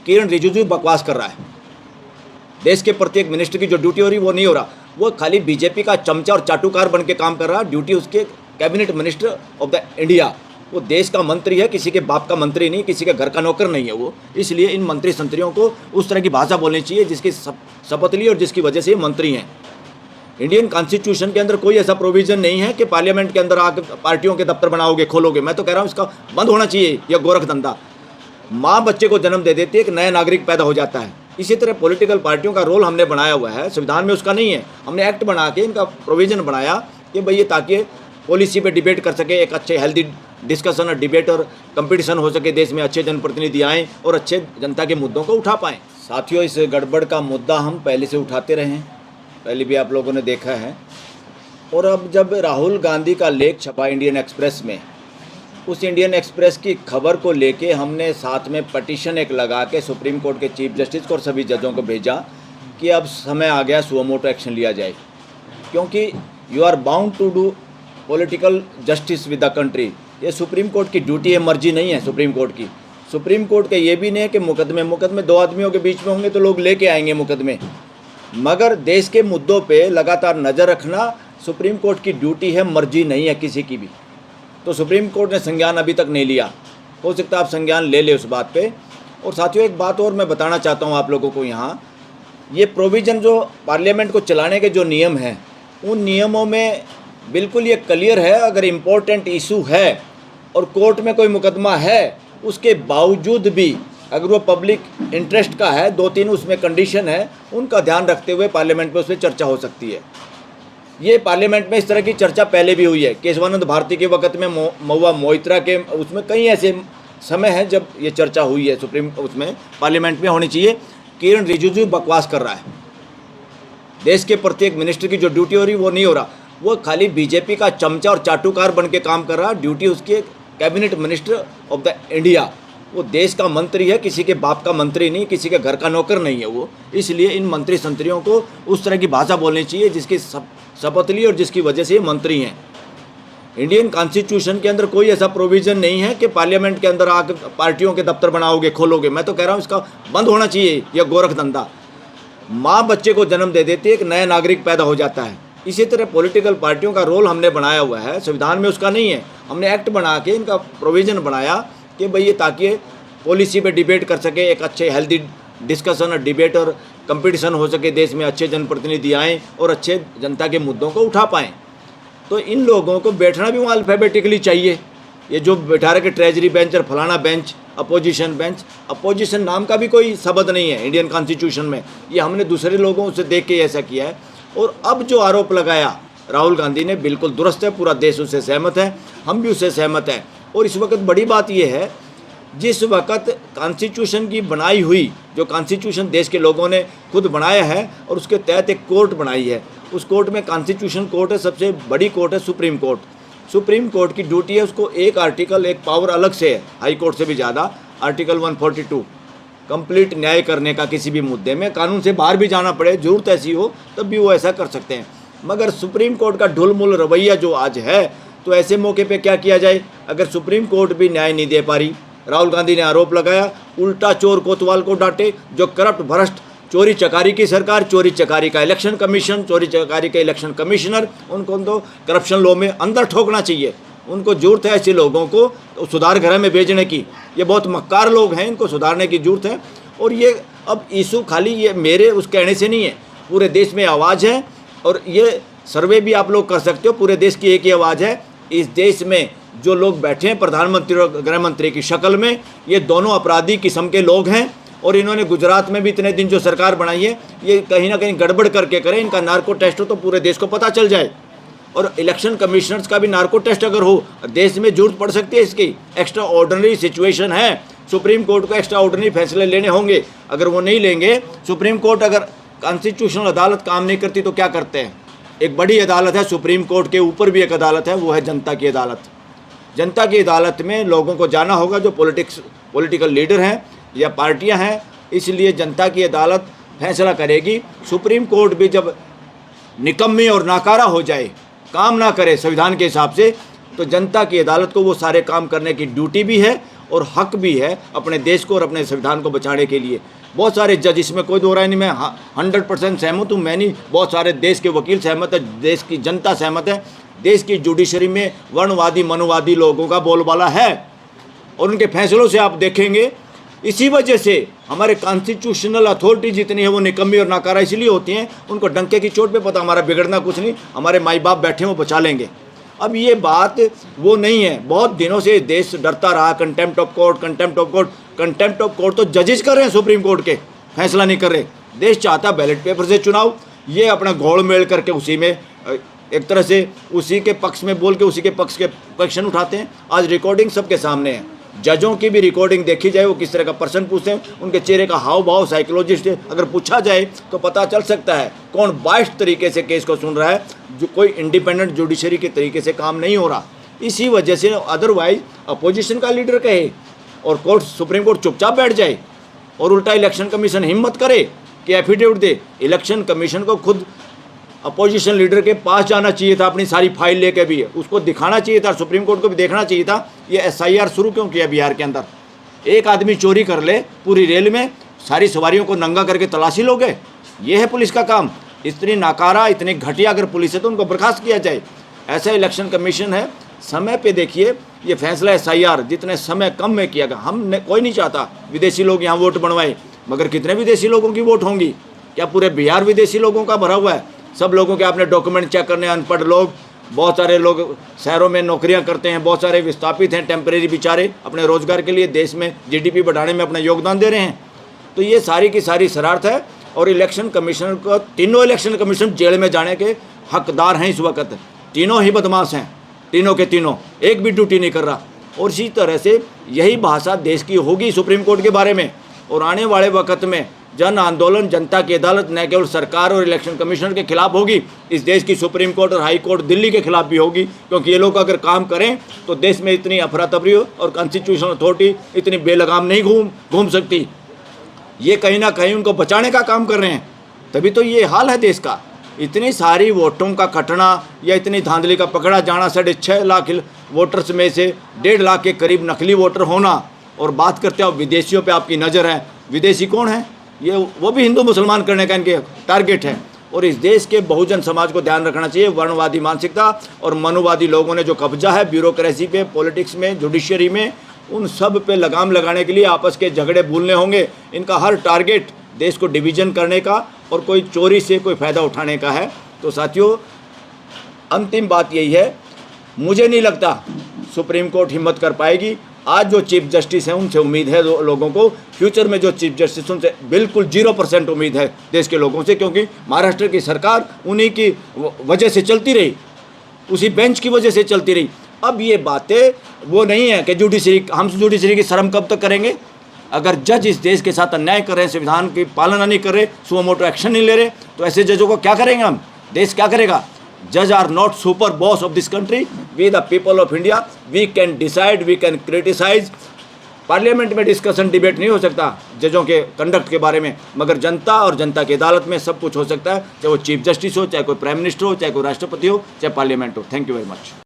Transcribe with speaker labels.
Speaker 1: किरण रिजिजू बकवास कर रहा है। देश के प्रत्येक मिनिस्टर की जो ड्यूटी हो रही वो नहीं हो रहा, वो खाली बीजेपी का चमचा और चाटुकार बन के काम कर रहा है। ड्यूटी उसके cabinet minister of the India, वो देश का मंत्री है, किसी के बाप का मंत्री नहीं, किसी के घर का नौकर नहीं है वो। इसलिए इन मंत्री संतरियों को उस तरह की भाषा बोलनी चाहिए जिसकी शपथ ली और जिसकी वजह से ये मंत्री हैं। इंडियन कॉन्स्टिट्यूशन के अंदर कोई ऐसा प्रोविज़न नहीं है कि पार्लियामेंट के अंदर आकर पार्टियों के दफ्तर बनाओगे, खोलोगे। मैं तो कह रहा हूँ इसका बंद होना चाहिए यह गोरख धंधा। माँ बच्चे को जन्म दे देती है, एक नया नागरिक पैदा हो जाता है। इसी तरह पॉलिटिकल पार्टियों का रोल हमने बनाया हुआ है, संविधान में उसका नहीं है। हमने एक्ट बना के इनका प्रोविज़न बनाया कि भाई ये ताकि पॉलिसी पे डिबेट कर सके, एक अच्छे हेल्दी डिस्कशन और डिबेट और कंपटीशन हो सके, देश में अच्छे जनप्रतिनिधि आएँ और अच्छे जनता के मुद्दों को उठा पाएँ। साथियों, इस गड़बड़ का मुद्दा हम पहले से उठाते रहे हैं, पहले भी आप लोगों ने देखा है। और अब जब राहुल गांधी का लेख छपा इंडियन एक्सप्रेस में, उस इंडियन एक्सप्रेस की खबर को लेके हमने साथ में पटिशन एक लगा के सुप्रीम कोर्ट के चीफ जस्टिस को और सभी जजों को भेजा कि अब समय आ गया सुओ मोटो एक्शन लिया जाए, क्योंकि you are bound to do political justice with the country. ये सुप्रीम कोर्ट की ड्यूटी है, मर्जी नहीं है सुप्रीम कोर्ट की। सुप्रीम कोर्ट का ये भी नहीं है कि मुकदमे दो आदमियों के बीच में होंगे तो लोग लेके आएंगे मुकदमे, मगर देश के मुद्दों पे लगातार नज़र रखना सुप्रीम कोर्ट की ड्यूटी है, मर्जी नहीं है किसी की भी। तो सुप्रीम कोर्ट ने संज्ञान अभी तक नहीं लिया, हो सकता है आप संज्ञान ले ले उस बात पे। और साथियों, एक बात और मैं बताना चाहता हूँ आप लोगों को, यहाँ ये प्रोविज़न जो पार्लियामेंट को चलाने के जो नियम हैं, उन नियमों में बिल्कुल ये क्लियर है, अगर इम्पोर्टेंट इशू है और कोर्ट में कोई मुकदमा है, उसके बावजूद भी अगर वो पब्लिक इंटरेस्ट का है, 2-3 उसमें कंडीशन है, उनका ध्यान रखते हुए पार्लियामेंट में उस पर चर्चा हो सकती है। ये पार्लियामेंट में इस तरह की चर्चा पहले भी हुई है। केशवानंद भारती के वक्त में, महुआ मोइत्रा के, उसमें कई ऐसे समय हैं जब ये चर्चा हुई है, सुप्रीम उसमें पार्लियामेंट में होनी चाहिए। किरण रिजिजू बकवास कर रहा है। देश के प्रत्येक मिनिस्टर की जो ड्यूटी हो रही वो नहीं हो रहा, वो खाली बीजेपी का चमचा और चाटुकार बन के काम कर रहा है। ड्यूटी उसके cabinet minister of the India, वो देश का मंत्री है, किसी के बाप का मंत्री नहीं, किसी के घर का नौकर नहीं है वो। इसलिए इन मंत्री संतरियों को उस तरह की भाषा बोलनी चाहिए जिसकी शपथ ली और जिसकी वजह से ये मंत्री हैं। इंडियन कॉन्स्टिट्यूशन के अंदर कोई ऐसा प्रोविज़न नहीं है कि पार्लियामेंट के अंदर आकर पार्टियों के दफ्तर बनाओगे, खोलोगे। मैं तो कह रहा हूँ इसका बंद होना चाहिए यह गोरख धंधा। माँ बच्चे को जन्म दे देती है, एक नया नागरिक पैदा हो जाता है। इसी तरह पॉलिटिकल पार्टियों का रोल हमने बनाया हुआ है, संविधान में उसका नहीं है। हमने एक्ट बना के इनका प्रोविज़न बनाया कि भाई ये ताकि पॉलिसी पे डिबेट कर सके, एक अच्छे हेल्दी डिस्कशन और डिबेट और कंपटीशन हो सके, देश में अच्छे जनप्रतिनिधि आएँ और अच्छे जनता के मुद्दों को उठा पाएँ। तो इन लोगों को बैठना भी वहाँ अल्फ़ाबेटिकली चाहिए। ये जो बैठा रखे ट्रेजरी बेंच और फलाना बेंच, अपोजिशन बेंच, अपोजिशन नाम का भी कोई शब्द नहीं है इंडियन कॉन्स्टिट्यूशन में। ये हमने दूसरे लोगों से देख के ऐसा किया है। और अब जो आरोप लगाया राहुल गांधी ने, बिल्कुल दुरुस्त है, पूरा देश उससे सहमत है, हम भी उससे सहमत हैं। और इस वक्त बड़ी बात यह है, जिस वक्त कॉन्स्टिट्यूशन की बनाई हुई, जो कॉन्स्टिट्यूशन देश के लोगों ने खुद बनाया है और उसके तहत एक कोर्ट बनाई है, उस कोर्ट में कॉन्स्टिट्यूशन कोर्ट है, सबसे बड़ी कोर्ट है सुप्रीम कोर्ट। सुप्रीम कोर्ट की ड्यूटी है, उसको एक आर्टिकल, एक पावर अलग से है, हाई कोर्ट से भी ज़्यादा, आर्टिकल 142 कंप्लीट न्याय करने का। किसी भी मुद्दे में कानून से बाहर भी जाना पड़े, जरूरत ऐसी हो, तब भी वो ऐसा कर सकते हैं। मगर सुप्रीम कोर्ट का ढुलमुल रवैया जो आज है, तो ऐसे मौके पे क्या किया जाए? अगर सुप्रीम कोर्ट भी न्याय नहीं दे पा रही, राहुल गांधी ने आरोप लगाया, उल्टा चोर कोतवाल को डांटे, जो करप्ट भ्रष्ट, चोरी चकारी की सरकार, चोरी चकारी का इलेक्शन कमीशन, चोरी चकारी के इलेक्शन कमिश्नर, उनको तो करप्शन लॉ में अंदर ठोकना चाहिए। उनको जरूरत है ऐसे लोगों को तो सुधार गृह में भेजने की। ये बहुत मक्कार लोग हैं, इनको सुधारने की जरूरत है। और ये अब इशू खाली ये मेरे उस कहने से नहीं है, पूरे देश में आवाज़ है। और ये सर्वे भी आप लोग कर सकते हो, पूरे देश की एक ही आवाज़ है। इस देश में जो लोग बैठे हैं प्रधानमंत्री और गृह मंत्री की शक्ल में, ये दोनों अपराधी किस्म के लोग हैं। और इन्होंने गुजरात में भी इतने दिन जो सरकार बनाई है, ये कहीं ना कहीं गड़बड़ करके करें। इनका नार्को टेस्ट हो तो पूरे देश को पता चल जाए। और इलेक्शन कमिश्नर्स का भी नार्को टेस्ट अगर हो, देश में जरूरत पड़ सकती है इसकी। एक्स्ट्रा ऑर्डिनरी सिचुएशन है, सुप्रीम कोर्ट को एक्स्ट्रा ऑर्डिनरी फैसले लेने होंगे। अगर वो नहीं लेंगे, सुप्रीम कोर्ट अगर कॉन्स्टिट्यूशनल अदालत काम नहीं करती तो क्या करते हैं? एक बड़ी अदालत है सुप्रीम कोर्ट के ऊपर भी एक अदालत है, वो है जनता की अदालत। जनता की अदालत में लोगों को जाना होगा, जो पॉलिटिकल लीडर हैं या पार्टियां हैं। इसलिए जनता की अदालत फैसला करेगी। सुप्रीम कोर्ट भी जब निकम्मी और नाकारा हो जाए, काम ना करे संविधान के हिसाब से, तो जनता की अदालत को वो सारे काम करने की ड्यूटी भी है। और हक भी है अपने देश को और अपने संविधान को बचाने के लिए। बहुत सारे जज, इसमें कोई दो राय नहीं, मैं 100% सहमत हूँ। मैं नहीं, बहुत सारे देश के वकील सहमत है, देश की जनता सहमत है। देश की जुडिशरी में वर्णवादी मनुवादी लोगों का बोलबाला है और उनके फैसलों से आप देखेंगे, इसी वजह से हमारे कॉन्स्टिट्यूशनल अथॉरिटी जितनी है वो निकम्मी और नाकारा इसलिए होती हैं, उनको डंके की चोट पे पता हमारा बिगड़ना कुछ नहीं, हमारे माई बाप बैठे हैं वो बचा लेंगे। अब ये बात वो नहीं है। बहुत दिनों से देश डरता रहा, contempt of court, contempt of court. Contempt of court तो जजेस कर रहे हैं, सुप्रीम कोर्ट के फैसला नहीं कर रहे। देश चाहता बैलेट पेपर से चुनाव, ये अपना घोल मेल करके उसी में एक तरह से उसी के पक्ष में बोल के उसी के पक्ष के क्वेश्चन उठाते हैं। आज रिकॉर्डिंग सबके सामने है, जजों की भी रिकॉर्डिंग देखी जाए, वो किस तरह का प्रश्न पूछते हैं, उनके चेहरे का हाव भाव साइकोलॉजिस्ट अगर पूछा जाए तो पता चल सकता है कौन बाइस्ड तरीके से केस को सुन रहा है, जो कोई इंडिपेंडेंट जुडिशरी के तरीके से काम नहीं हो रहा। इसी वजह से अदरवाइज अपोजिशन का लीडर कहे और कोर्ट, सुप्रीम कोर्ट चुपचाप बैठ जाए और उल्टा इलेक्शन कमीशन हिम्मत करे कि एफिडेविट दे। इलेक्शन कमीशन को खुद अपोजिशन लीडर के पास जाना चाहिए था, अपनी सारी फाइल लेके भी उसको दिखाना चाहिए था, सुप्रीम कोर्ट को भी देखना चाहिए था ये SIR शुरू क्यों किया बिहार के अंदर। एक आदमी चोरी कर ले पूरी रेल में, सारी सवारियों को नंगा करके तलाशी लोगे, ये है पुलिस का काम। इतनी नाकारा, इतनी घटिया अगर पुलिस है तो उनको बर्खास्त किया जाए। ऐसा इलेक्शन कमीशन है, समय पे देखिए ये फैसला SIR जितने समय कम में किया गया। हम कोई नहीं चाहता विदेशी लोग यहाँ वोट बनवाए, मगर कितने विदेशी लोगों की वोट होंगी? क्या पूरे बिहार विदेशी लोगों का भरा हुआ है? सब लोगों के आपने डॉक्यूमेंट चेक करने, अनपढ़ लोग, बहुत सारे लोग शहरों में नौकरियां करते हैं, बहुत सारे विस्थापित हैं, टेम्परेरी बेचारे अपने रोजगार के लिए देश में GDP बढ़ाने में अपना योगदान दे रहे हैं। तो ये सारी की सारी शरारत है और इलेक्शन कमीशन को, तीनों इलेक्शन कमीशन जेल में जाने के हकदार हैं इस वक्त। तीनों ही बदमाश हैं, तीनों के तीनों, एक भी ड्यूटी नहीं कर रहा। और इसी तरह से यही भाषा देश की होगी सुप्रीम कोर्ट के बारे में। और आने वाले वक्त में जन आंदोलन जनता की अदालत न केवल सरकार और इलेक्शन कमिश्नर के खिलाफ होगी, इस देश की सुप्रीम कोर्ट और हाई कोर्ट दिल्ली के खिलाफ भी होगी। क्योंकि ये लोग अगर काम करें तो देश में इतनी अफरा तफरी और कॉन्स्टिट्यूशनल अथॉरिटी इतनी बेलगाम नहीं घूम सकती। ये कहीं ना कहीं उनको बचाने का काम कर रहे हैं, तभी तो ये हाल है देश का। इतनी सारी वोटों का कटना या इतनी धांधली का पकड़ा जाना, 6.5 लाख वोटर्स में से 1.5 लाख के करीब नकली वोटर होना। और बात करते हो विदेशियों पे आपकी नज़र है, विदेशी कौन है? ये वो भी हिंदू मुसलमान करने का इनके टारगेट है। और इस देश के बहुजन समाज को ध्यान रखना चाहिए। वर्णवादी मानसिकता और मनुवादी लोगों ने जो कब्जा है ब्यूरोक्रेसी पे, पॉलिटिक्स में, जुडिशरी में, उन सब पे लगाम लगाने के लिए आपस के झगड़े भूलने होंगे। इनका हर टारगेट देश को डिवीजन करने का और कोई चोरी से कोई फ़ायदा उठाने का है। तो साथियों, अंतिम बात यही है, मुझे नहीं लगता सुप्रीम कोर्ट हिम्मत कर पाएगी। आज जो चीफ जस्टिस हैं उनसे उम्मीद है लोगों को, फ्यूचर में जो चीफ जस्टिस उनसे बिल्कुल 0% उम्मीद है देश के लोगों से। क्योंकि महाराष्ट्र की सरकार उन्हीं की वजह से चलती रही, उसी बेंच की वजह से चलती रही। अब ये बातें वो नहीं है कि जुडिशरी, हम जुडिशरी की शर्म कब तक करेंगे? अगर जज इस देश के साथ अन्याय कर रहे हैं, संविधान की पालना नहीं कर रहे, सुओ मोटो एक्शन नहीं ले रहे, तो ऐसे जजों को क्या करेंगे हम? देश क्या करेगा? Judges are not super boss of this country. We the people of India, we can decide, we can criticize. Parliament में डिस्कशन डिबेट नहीं हो सकता जजों के कंडक्ट के बारे में, मगर जनता और जनता की अदालत में सब कुछ हो सकता है, चाहे वो चीफ जस्टिस हो, चाहे कोई प्राइम मिनिस्टर हो, चाहे कोई राष्ट्रपति हो, चाहे पार्लियामेंट हो। Thank you very much.